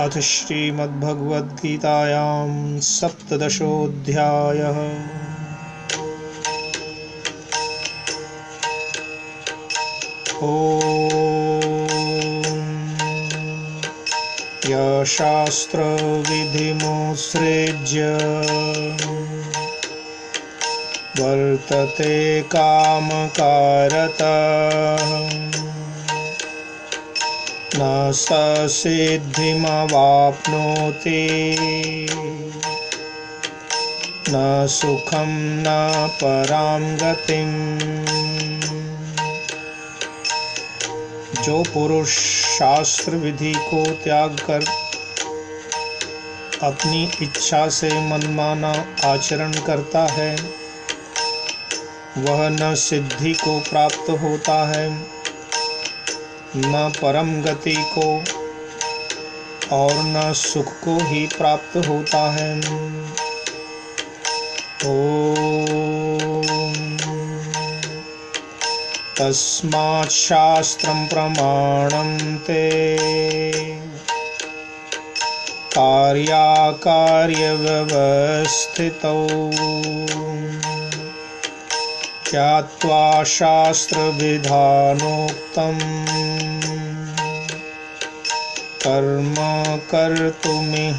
अथ श्रीमद्भगवद्गीतायां सप्तदशोऽध्यायः। ॐ यशास्त्रविधिमुत्सृज्य वर्तते कामकारतः न स सिद्धिमवाप्नोति न सुखं न परां गतिम्। जो पुरुष शास्त्र विधि को त्याग कर अपनी इच्छा से मनमाना आचरण करता है वह न सिद्धि को प्राप्त होता है न परम गति को और न सुख को ही प्राप्त होता है। ओम तस्मात् शास्त्रं प्रमाणं ते कार्याकार्यव्यवस्थितौ ज्ञात्वा शास्त्रविधानोक्तम् कर्म कर्तुमिहार्हसि।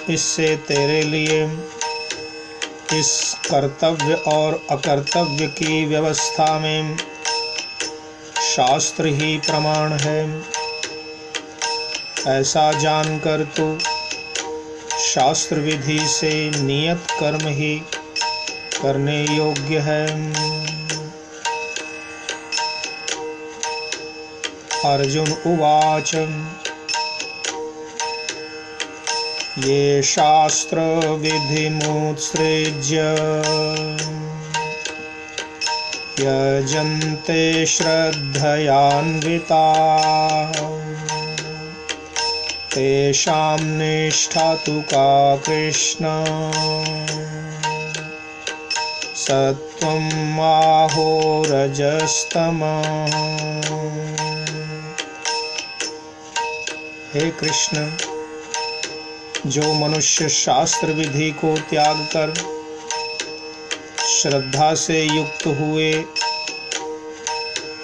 इससे तेरे लिए इस कर्तव्य और अकर्तव्य की व्यवस्था में शास्त्र ही प्रमाण है। ऐसा जानकर तू शास्त्र विधि से नियत कर्म ही करने योग्य है। अर्जुन उवाच ये शास्त्र विधिमुत्सृज्य यजन्ते श्रद्धयान्विताः तेषां निष्ठा तु का कृष्ण सत्वं आहो रजस्तमः। हे कृष्ण, जो मनुष्य शास्त्र विधि को त्याग कर श्रद्धा से युक्त हुए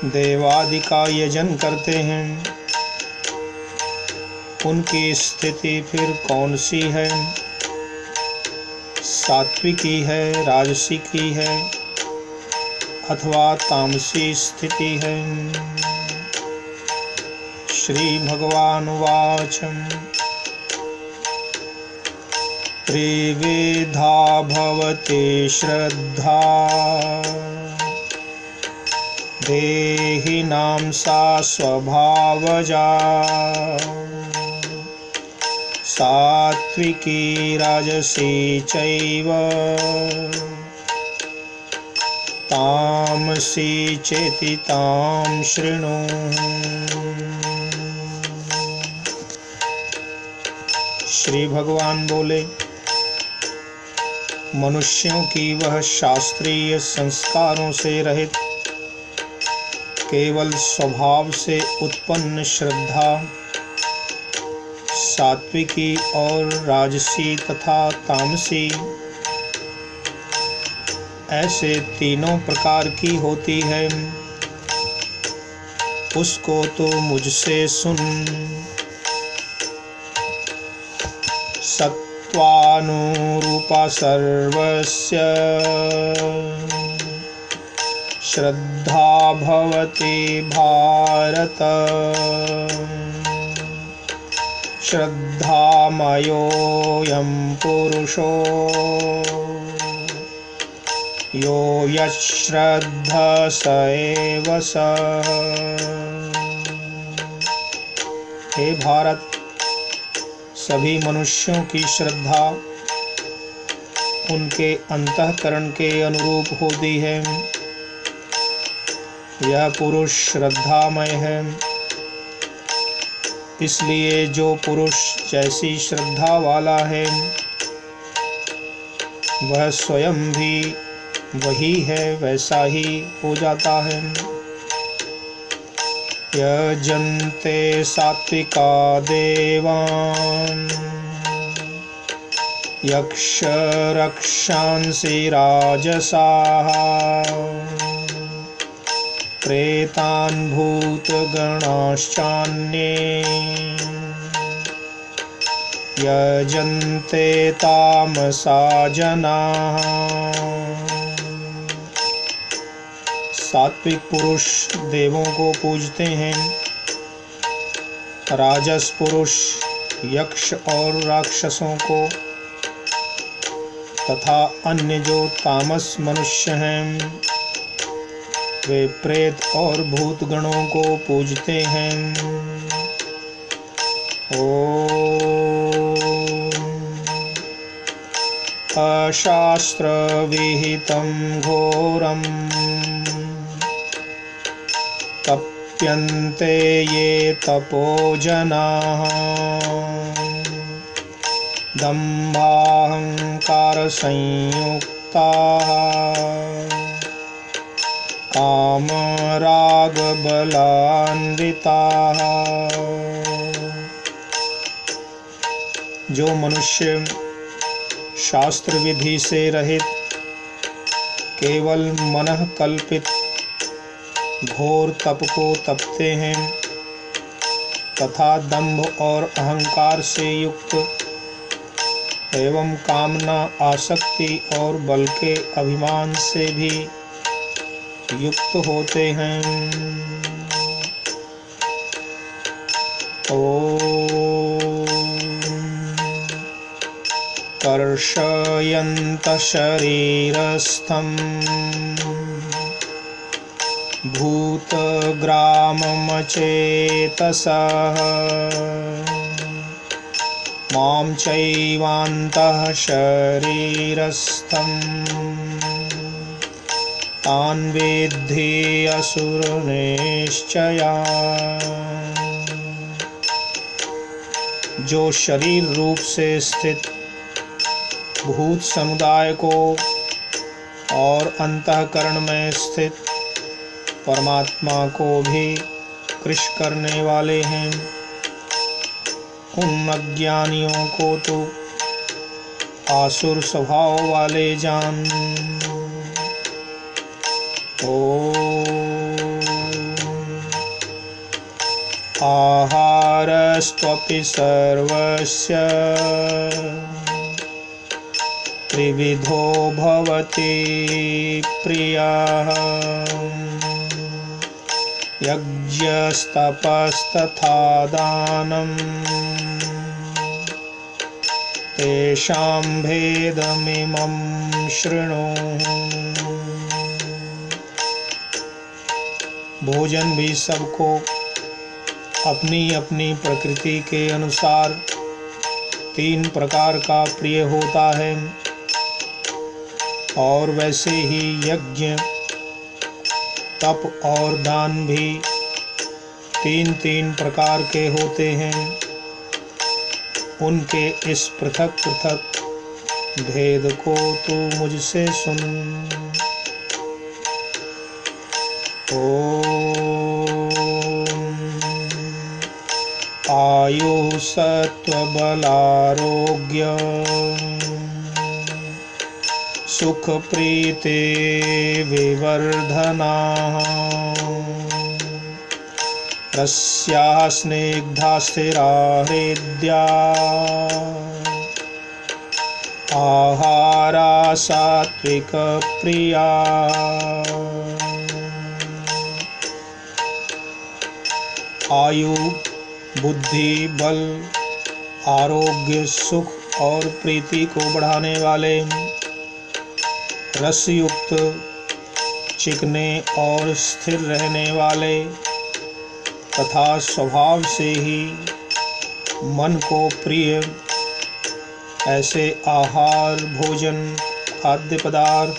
देवादि का यजन करते हैं उनकी स्थिति फिर कौन सी है? सात्विकी है, राजसिकी है अथवा तामसी स्थिति है? श्री भगवान वाच त्रिविधा भवति श्रद्धा देहिनां सा स्वभावजा सात्विकी राजसी चैव तामसी चेति तां शृणु। श्री भगवान बोले, मनुष्यों की वह शास्त्रीय संस्कारों से रहित केवल स्वभाव से उत्पन्न श्रद्धा सात्विकी और राजसी तथा तामसी ऐसे तीनों प्रकार की होती है। उसको तो मुझसे सुन। सत्वानुरूपा सर्वस्य श्रद्धा भवति भारत श्रद्धामयोऽयं पुरुषो यो यश्रद्धा स एव सः। हे भारत, सभी मनुष्यों की श्रद्धा उनके अंतःकरण के अनुरूप होती है। यह पुरुष श्रद्धामय है। इसलिए जो पुरुष जैसी श्रद्धा वाला है वह स्वयं भी वही है वैसा ही हो जाता है। यजन्ते सात्विका देवान् यक्ष रक्षांसि राजसाः प्रेतान् भूतगणाश्चान्ये यजन्ते तामसा जनाः। सात्विक पुरुष देवों को पूजते हैं, राजस पुरुष यक्ष और राक्षसों को तथा अन्य जो तामस मनुष्य हैं वे प्रेत और भूत गणों को पूजते हैं। अशास्त्र विहितं घोरं तप्यन्ते ये तपो जनाः दम्भाहंकार संयुक्ताः कामरागबलान्विताः। जो मनुष्य शास्त्र विधि से रहित केवल मनः कल्पित घोर तप को तपते हैं तथा दंभ और अहंकार से युक्त एवं कामना आसक्ति और बल के अभिमान से भी युक्त होते हैं। कर्षयन्तः शरीरस्थं भूतग्राममचेतसः मां चैवान्तः शरीरस्थं तान् विद्धि असुरनिश्चयान्। जो शरीर रूप से स्थित भूत समुदाय को और अंतःकरण में स्थित परमात्मा को भी कृश करने वाले हैं, उन अज्ञानियों को तो आसुर स्वभाव वाले जान। आहारस्त्वपि सर्वस्य त्रिविधो भवति प्रियः यज्ञस्तपस्तथा दानं तेषां भेदमिमं शृणु। भोजन भी सबको अपनी अपनी प्रकृति के अनुसार 3 प्रकार का प्रिय होता है और वैसे ही यज्ञ तप और दान भी 3-3 प्रकार के होते हैं। उनके इस पृथक पृथक भेद को तू मुझसे सुन। आयु सत्वबलारोग्य सुख प्रीति विवर्धना रस्या स्निग्धा स्थिरा हृद्या आहारा सात्विक प्रिया। आयु बुद्धि बल आरोग्य सुख और प्रीति को बढ़ाने वाले रसयुक्त चिकने और स्थिर रहने वाले तथा स्वभाव से ही मन को प्रिय ऐसे आहार भोजन खाद्य पदार्थ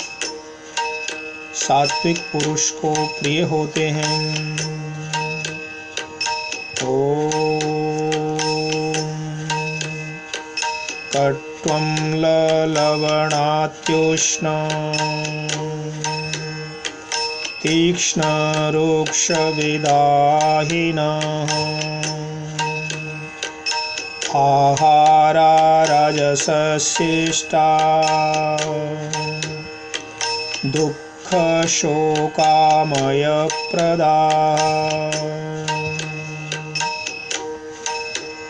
सात्विक पुरुष को प्रिय होते हैं। कट्वं ललवणात्युष्ण तीक्ष्ण रुक्ष विदाहिनः आहारा रजसशिष्टा दुःख शोकामय प्रदा।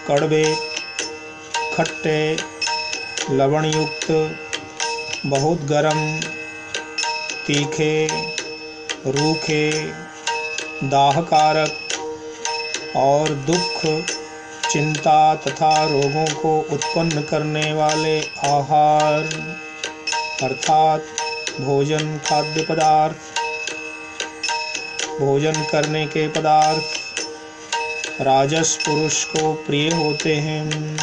कड़वे, खट्टे, लवण युक्त, बहुत गर्म, तीखे, रूखे, दाहकारक और दुख, चिंता तथा रोगों को उत्पन्न करने वाले आहार अर्थात भोजन, खाद्य पदार्थ, भोजन करने के पदार्थ राजस पुरुष को प्रिय होते हैं।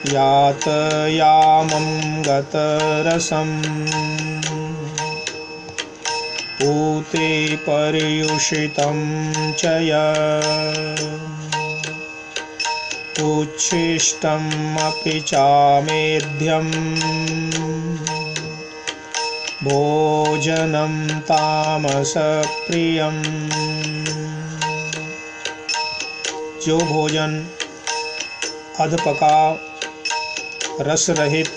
यातयामं गतरसं पूते पर्युषितं च उच्छिष्टमपि चामेध्यं भोजनं तामसप्रियम्। जो भोजन अधपका, रस रहित,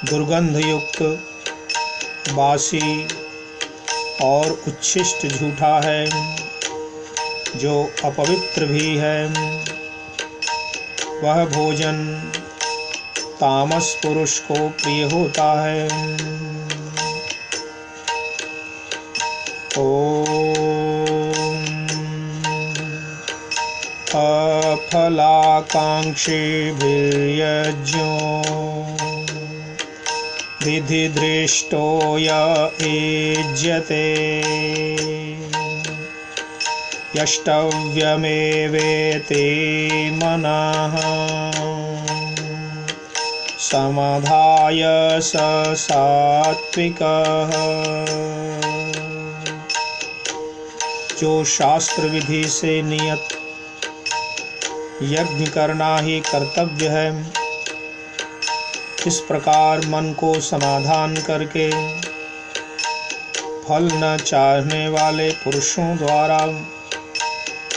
दुर्गंध युक्त, बासी और उच्छिष्ट झूठा है, जो अपवित्र भी है, वह भोजन तामस पुरुष को प्रिय होता है। अफलाकांक्षीभिर्यज्ञो विधिदृष्टो य युज्यते यष्टव्यमेवेति मनः समाधाय स सात्विकः। जो शास्त्र विधि से नियत यज्ञ करना ही कर्तव्य है, इस प्रकार मन को समाधान करके फल न चाहने वाले पुरुषों द्वारा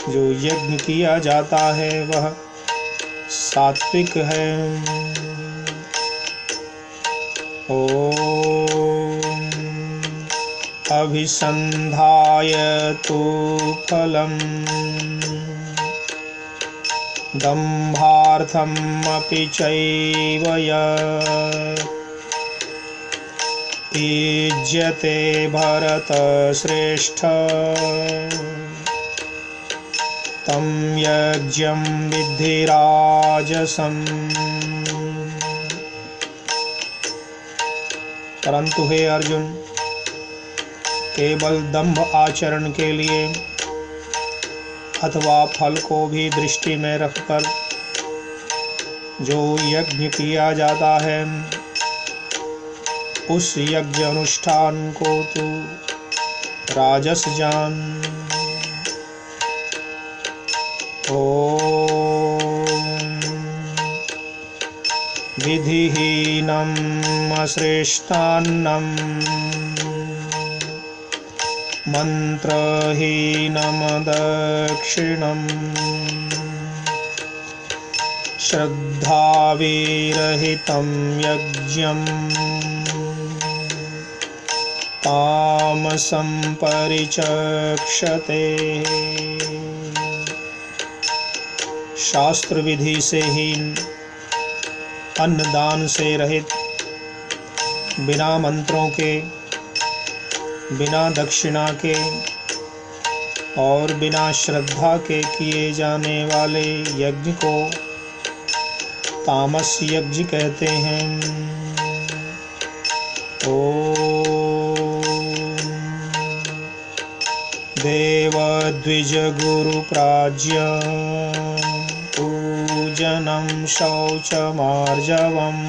जो यज्ञ किया जाता है वह सात्विक है। ओम अभिसंधाय तु फलम् दम्भार्थमपि चैव युज्यते भरतश्रेष्ठ तं यज्ञं विद्धि राजसम्। परंतु हे अर्जुन, केवल दंभ आचरण के लिए अथवा फल को भी दृष्टि में रखकर जो यज्ञ किया जाता है, उस यज्ञ अनुष्ठान को तू राजस जान। ओम विधिहीनम् अश्रेष्ठान्नम् मंत्रहीनमदक्षिणम् श्रद्धाविरहितं यज्ञम् तामसं परिचक्षते। शास्त्र विधि से हीन, अन्नदान से रहित, बिना मंत्रों के, बिना दक्षिणा के और बिना श्रद्धा के किए जाने वाले यज्ञ को तामस यज्ञ कहते हैं। ओम देव द्विज गुरु प्राज्य पूजनं शौचमार्जवम्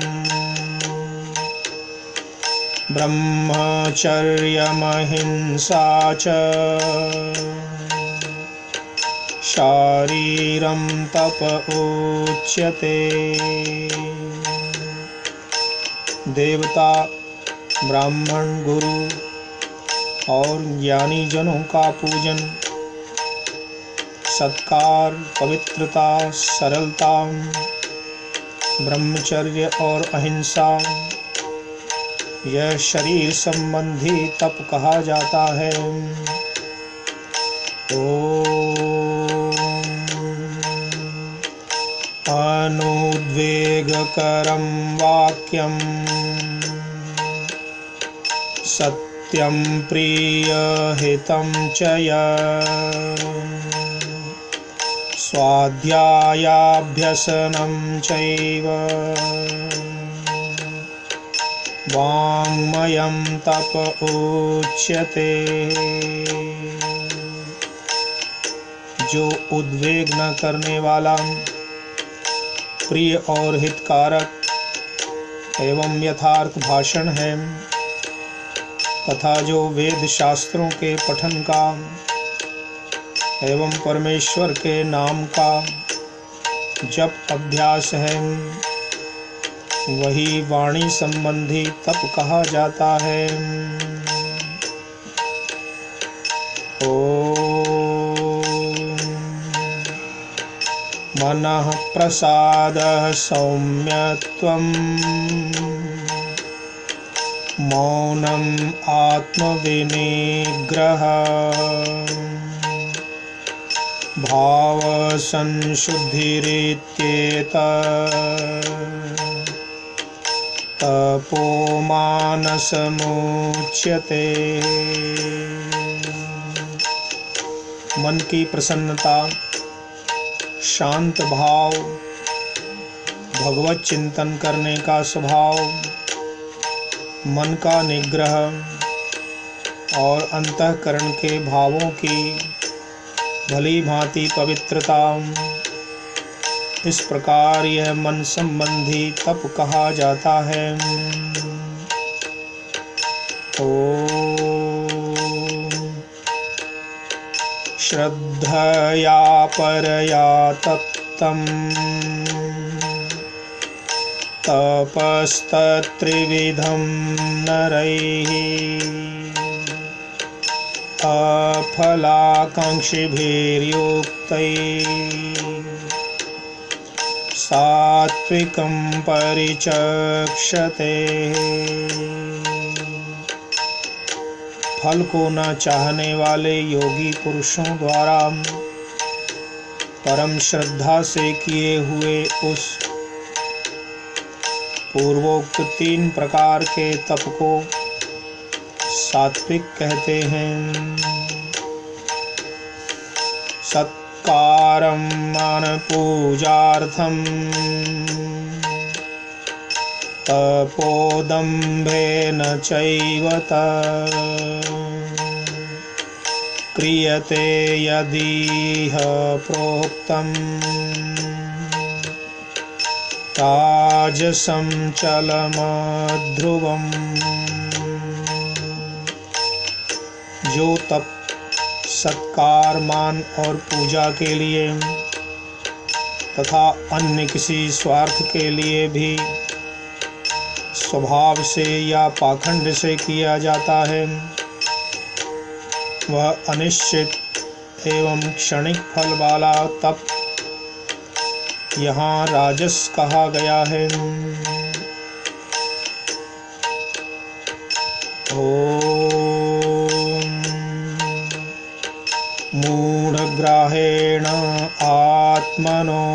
ब्रह्मचर्यमहिंसा च शारीरं तप उच्यते। देवता, ब्राह्मण, गुरु और ज्ञानी जनों का पूजन, सत्कार, पवित्रता, सरलता, ब्रह्मचर्य और अहिंसा, यह शरीर संबंधी तप कहा जाता है। ओम अनुद्वेगकरं वाक्यं सत्यं प्रियहितं च स्वाध्यायाभ्यसनं चैव वाङ्मयं तप उच्यते। जो उद्वेग न करने वाला, प्रिय और हितकारक एवं यथार्थ भाषण है तथा जो वेद शास्त्रों के पठन का एवं परमेश्वर के नाम का जप अभ्यास है, वही वाणी संबंधी तप कहा जाता है। मनः प्रसादः सौम्यत्वं मौनम् आत्मविनिग्रहः भावसंशुद्धिरित्येतत् तपो मानसमुच्यते। मन की प्रसन्नता, शांत भाव, भगवत चिंतन करने का स्वभाव, मन का निग्रह और अंतःकरण के भावों की भली भांति पवित्रता, इस प्रकार यह मन संबंधी तप कहा जाता है। श्रद्धया परया तप्तं तपस्तत्त्रिविधं नरैः अफलाकाङ्क्षिभिर्युक्तैः सात्विकं परिचक्षते। फल को न चाहने वाले योगी पुरुषों द्वारा परम श्रद्धा से किए हुए उस पूर्वोक्त 3 प्रकार के तप को सात्विक कहते हैं। सत्कारं मान पूजार्थं तपोदम्भेन चैव क्रियते यदिह प्रोक्तं राजसं चलमध्रुवम्। जो तप सत्कार, मान और पूजा के लिए तथा अन्य किसी स्वार्थ के लिए भी स्वभाव से या पाखंड से किया जाता है, वह अनिश्चित एवं क्षणिक फल वाला तप यहाँ राजस कहा गया है। मूढग्राहेण आत्मनो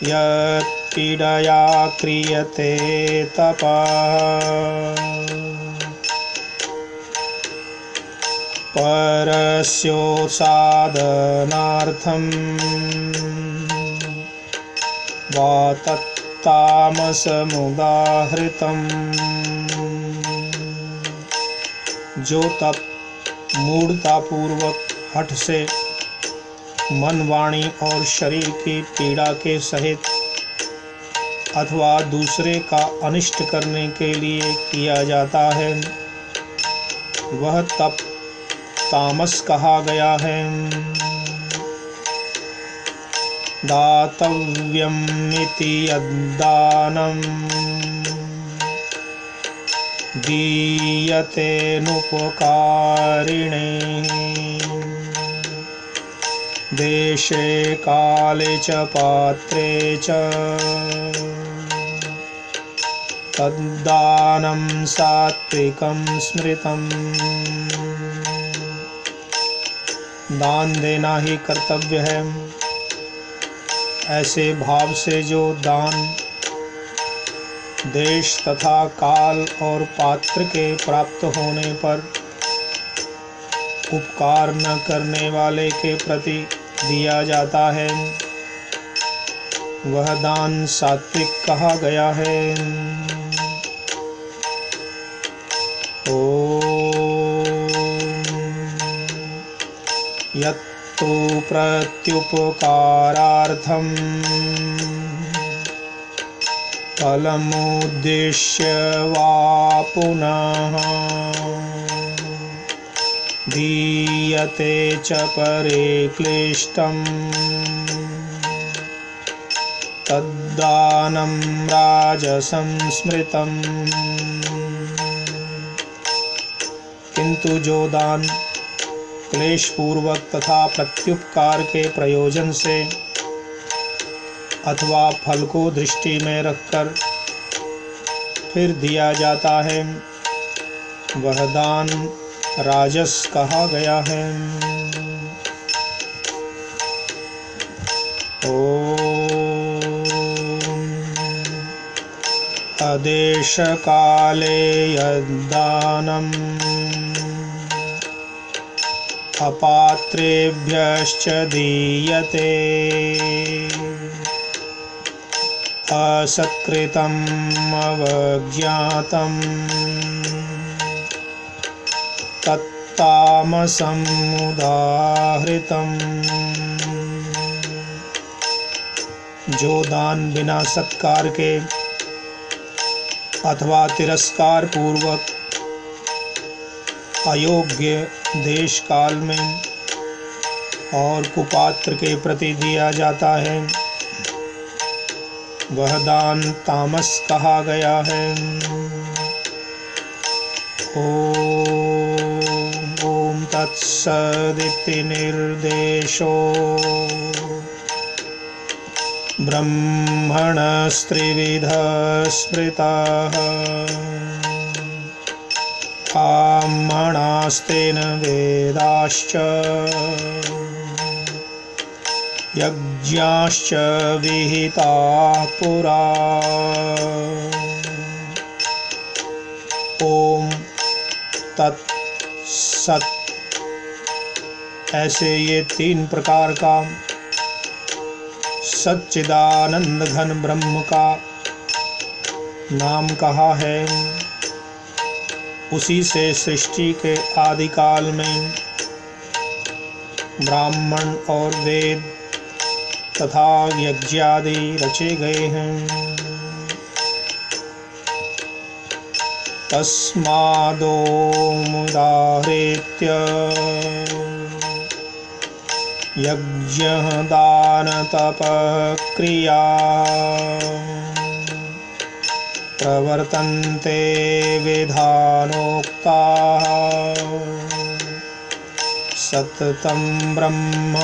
यत्पीडया क्रियते तपः परस्योत्सादनार्थं वा तत्तामसमुदाहृतम्। जो तप मूढ़तापूर्वक हठ से मन, वाणी और शरीर की पीड़ा के सहित अथवा दूसरे का अनिष्ट करने के लिए किया जाता है, वह तप तामस कहा गया है। दातव्यमिति यद्दानं दीयतेनुपकारिणे देशे काले च पात्रे च तद्दानं सात्विकं स्मृतम्। दान देना ही कर्तव्य है। ऐसे भाव से जो दान देश तथा काल और पात्र के प्राप्त होने पर उपकार न करने वाले के प्रति दिया जाता है, वह दान सात्विक कहा गया है। यत्तु प्रत्युपकारार्थं फलमुद्दिश्य वा पुनः दीयते च परे क्लिष्टं तद्दानं राजसं स्मृतम्। किंतु जो दान क्लेश पूर्वक तथा प्रत्युपकार के प्रयोजन से अथवा फल को दृष्टि में रखकर फिर दिया जाता है, वह दान राजस कहा गया है। अदेश काले यद्दानम् अपात्रेभ्यश्च दीयते असत्कृतम् अवज्ञातम् तत्तामसम् उदाहृतम्। जो दान बिना सत्कार के अथवा तिरस्कार पूर्वक अयोग्य देश काल में और कुपात्र के प्रति दिया जाता है, वह दान तामस कहा गया है। ओम तत्सदिति निर्देशो ब्रह्मणस्त्रिविधः स्मृतः ब्राह्मणास्तेन वेदाश्च यज्ञाश्च विहिताः पुरा। ओम तत्सत्। ऐसे ये तीन प्रकार का सच्चिदानंद घन ब्रह्म का नाम कहा है। उसी से सृष्टि के आदि काल में ब्राह्मण और वेद तथा यज्ञादि रचे गए हैं। तस्मादोमुदाहृत्य यज्ञ दान तप क्रिया प्रवर्तन्ते विधानोक्ताः सततं ब्रह्मवादिनाम्।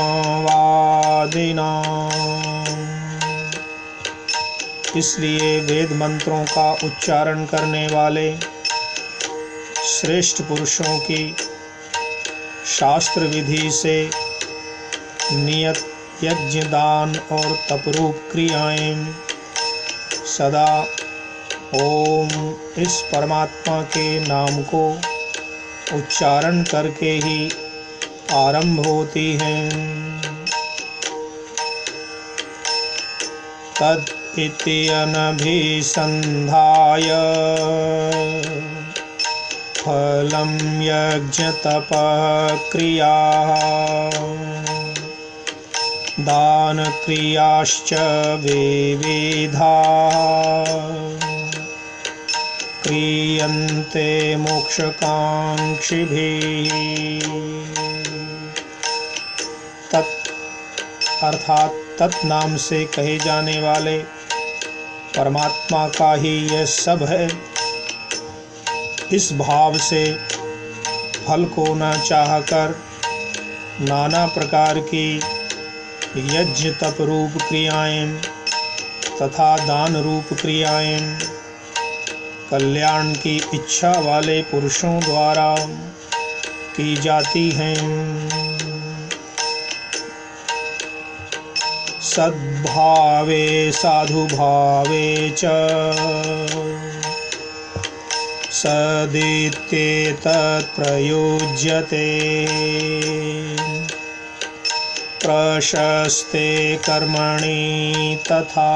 इसलिए वेद मंत्रों का उच्चारण करने वाले श्रेष्ठ पुरुषों की शास्त्र विधि से नियत यज्ञ दान और तपरूप क्रियाएं सदा ओम इस परमात्मा के नाम को उच्चारण करके ही आरंभ होती हैं। तद इति अनभिसंधाय फलं यज्ञ तप क्रिया दान क्रियाश्च विविधा क्रियन्ते मोक्षकांक्षिभिः। तत् अर्थात तत्नाम से कहे जाने वाले परमात्मा का ही यह सब है। इस भाव से फल को न चाहकर नाना प्रकार की यज्ञ तप रूप क्रियाएं तथा दान रूप क्रियाएं कल्याण की इच्छा वाले पुरुषों द्वारा की जाती हैं। सद्भावे साधुभावे च सदित्येतत् प्रयुज्यते प्रशस्ते कर्मणि तथा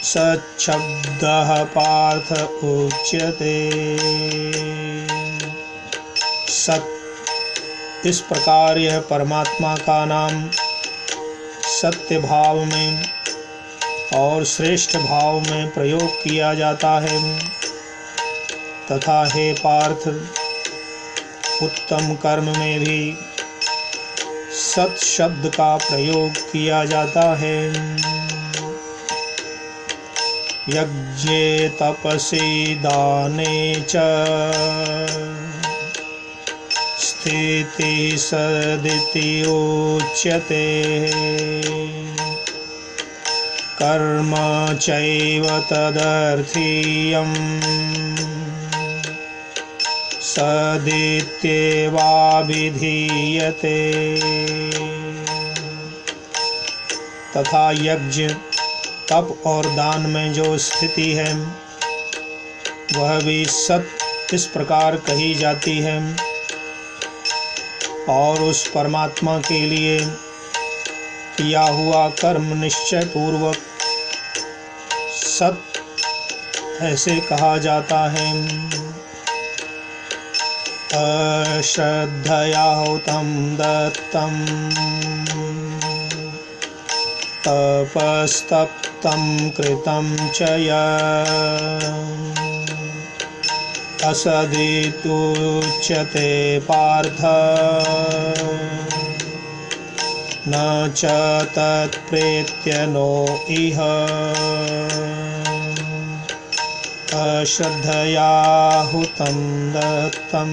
सच्छब्दः पार्थ उच्यते। सत इस प्रकार यह परमात्मा का नाम सत्य भाव में और श्रेष्ठ भाव में प्रयोग किया जाता है तथा हे पार्थ उत्तम कर्म में भी सत शब्द का प्रयोग किया जाता है। यज्ञे तपसि दाने च स्थिति सदिति उच्यते कर्म चैव तदर्थीयम् सदित्येवा विधीयते। तथा यज्ञ तप और दान में जो स्थिति है वह भी सत इस प्रकार कही जाती है और उस परमात्मा के लिए किया हुआ कर्म निश्चय पूर्वक सत ऐसे कहा जाता है। अश्रद्धया हुतं दत्तं तपस्तप्तं कृतं च असदित्युच्यते पार्थ न च तत्प्रेत्य नो इह अश्रद्धया हुतं दत्तं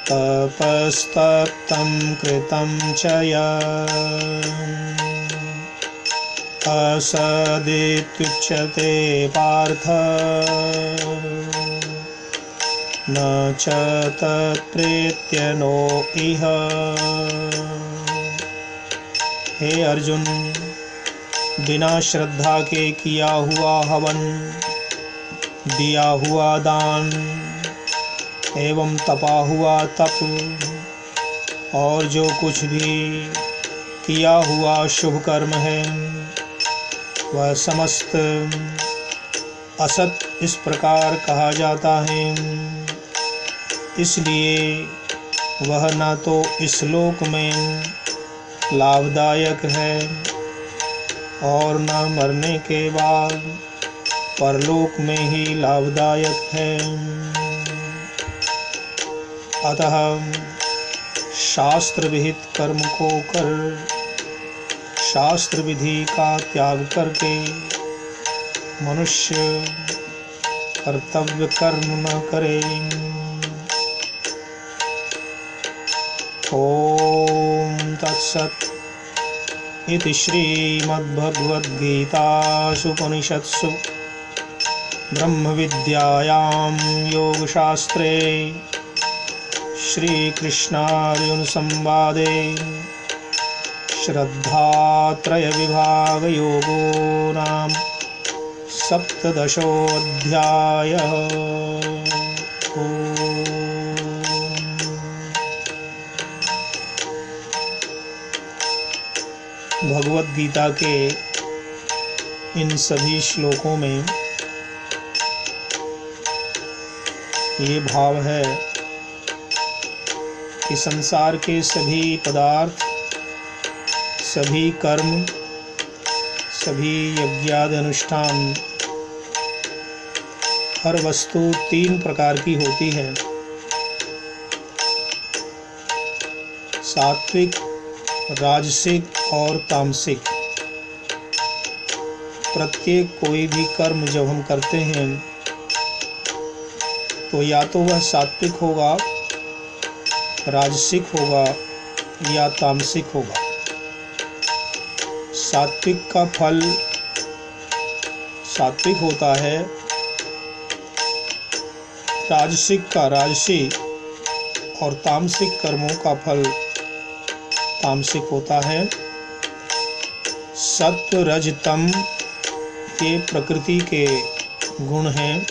तपस्तप्तं कृतं च असदित्युच्यते पार्थ न च तत्प्रेत्य नो इह। हे अर्जुन, बिना श्रद्धा के किया हुआ हवन, दिया हुआ दान एवं तपा हुआ तप और जो कुछ भी किया हुआ शुभ कर्म है वह समस्त असत इस प्रकार कहा जाता है। इसलिए वह न तो इस लोक में लाभदायक है और न मरने के बाद परलोक में ही लाभदायक है। अतः शास्त्र विहित कर्म को कर शास्त्र विधि का त्याग करके मनुष्य कर्तव्य कर्म न करे। ओम तत्सत् इति श्रीमद्भगवद्गीतासूपनिषत्सु ब्रह्मविद्यायां योगशास्त्रे श्रीकृष्णार्जुनसंवादे श्रद्धात्रयविभागयोगो नाम सप्तदशोऽध्यायः। भगवद गीता के इन सभी श्लोकों में ये भाव है कि संसार के सभी पदार्थ, सभी कर्म, सभी यज्ञादि अनुष्ठान, हर वस्तु तीन प्रकार की होती है। सात्विक, राजसिक और तामसिक। प्रत्येक कोई भी कर्म जब हम करते हैं तो या तो वह सात्विक होगा, राजसिक होगा या तामसिक होगा। सात्विक का फल सात्विक होता है, राजसिक का राजसी और तामसिक कर्मों का फल तामसिक होता है। सत्व, रज, तम ये प्रकृति के गुण हैं।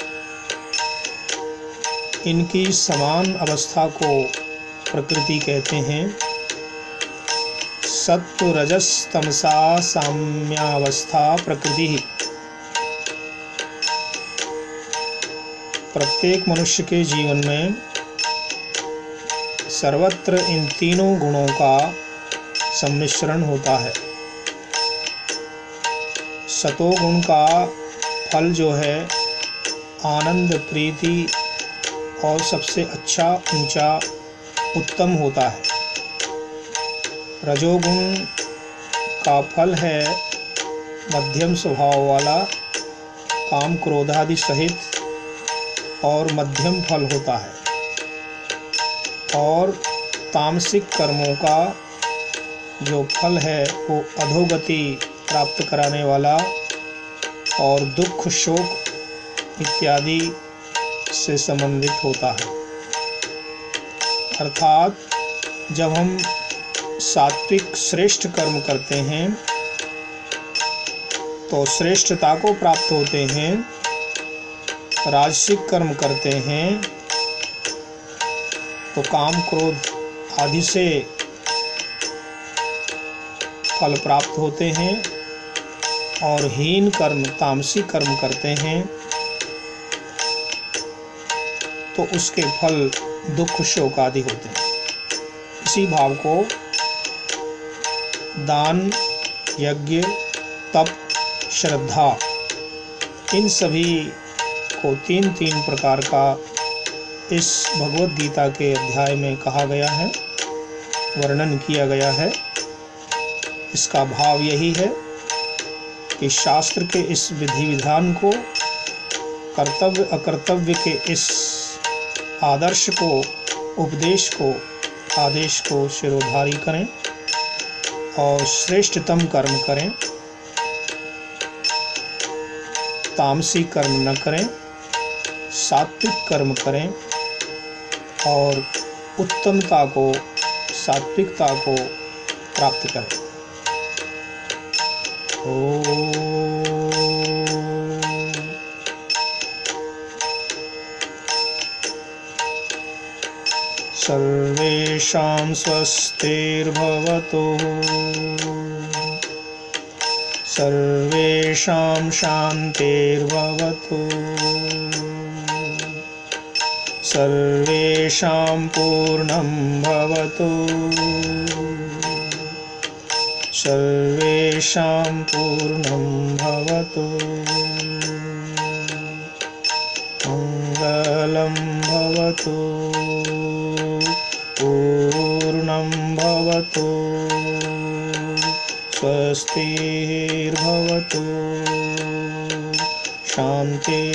इनकी समान अवस्था को प्रकृति कहते हैं। सत्व, रजस, तमसा साम्यावस्था प्रकृति। प्रत्येक मनुष्य के जीवन में सर्वत्र इन तीनों गुणों का सम्मिश्रण होता है। सतोगुण का फल जो है आनंद, प्रीति और सबसे अच्छा, ऊंचा, उत्तम होता है। रजोगुण का फल है मध्यम स्वभाव वाला, काम क्रोध आदि सहित और मध्यम फल होता है। और तामसिक कर्मों का जो फल है वो अधोगति प्राप्त कराने वाला और दुख, शोक इत्यादि से संबंधित होता है। अर्थात जब हम सात्विक श्रेष्ठ कर्म करते हैं तो श्रेष्ठता को प्राप्त होते हैं। राजसिक कर्म करते हैं तो काम, क्रोध आदि से फल प्राप्त होते हैं। और हीन कर्म, तामसिक कर्म करते हैं तो उसके फल दुख, शोक आदि होते हैं। इसी भाव को दान, यज्ञ, तप, श्रद्धा इन सभी को तीन तीन प्रकार का इस भगवद गीता के अध्याय में कहा गया है, वर्णन किया गया है। इसका भाव यही है कि शास्त्र के इस विधि विधान को, कर्तव्य अकर्तव्य के इस आदर्श को, उपदेश को, आदेश को शिरोधारी करें और श्रेष्ठतम कर्म करें। तामसिक कर्म न करें, सात्विक कर्म करें और उत्तमता को, सात्विकता को प्राप्त करें। सर्वेषां स्वस्तिर्भवतु, सर्वेषां शान्तिर्भवतु, सर्वेषां पूर्णं भवतु, सर्वेषां पूर्णं भवतु। मङ्गलं भवतु, पूर्णं भवतु, स्वस्तिर्भवतु, शान्तिर्भवतु।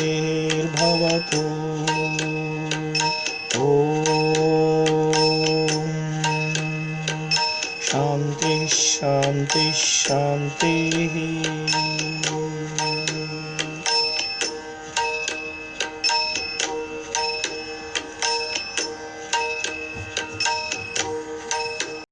शांति शांति शांति।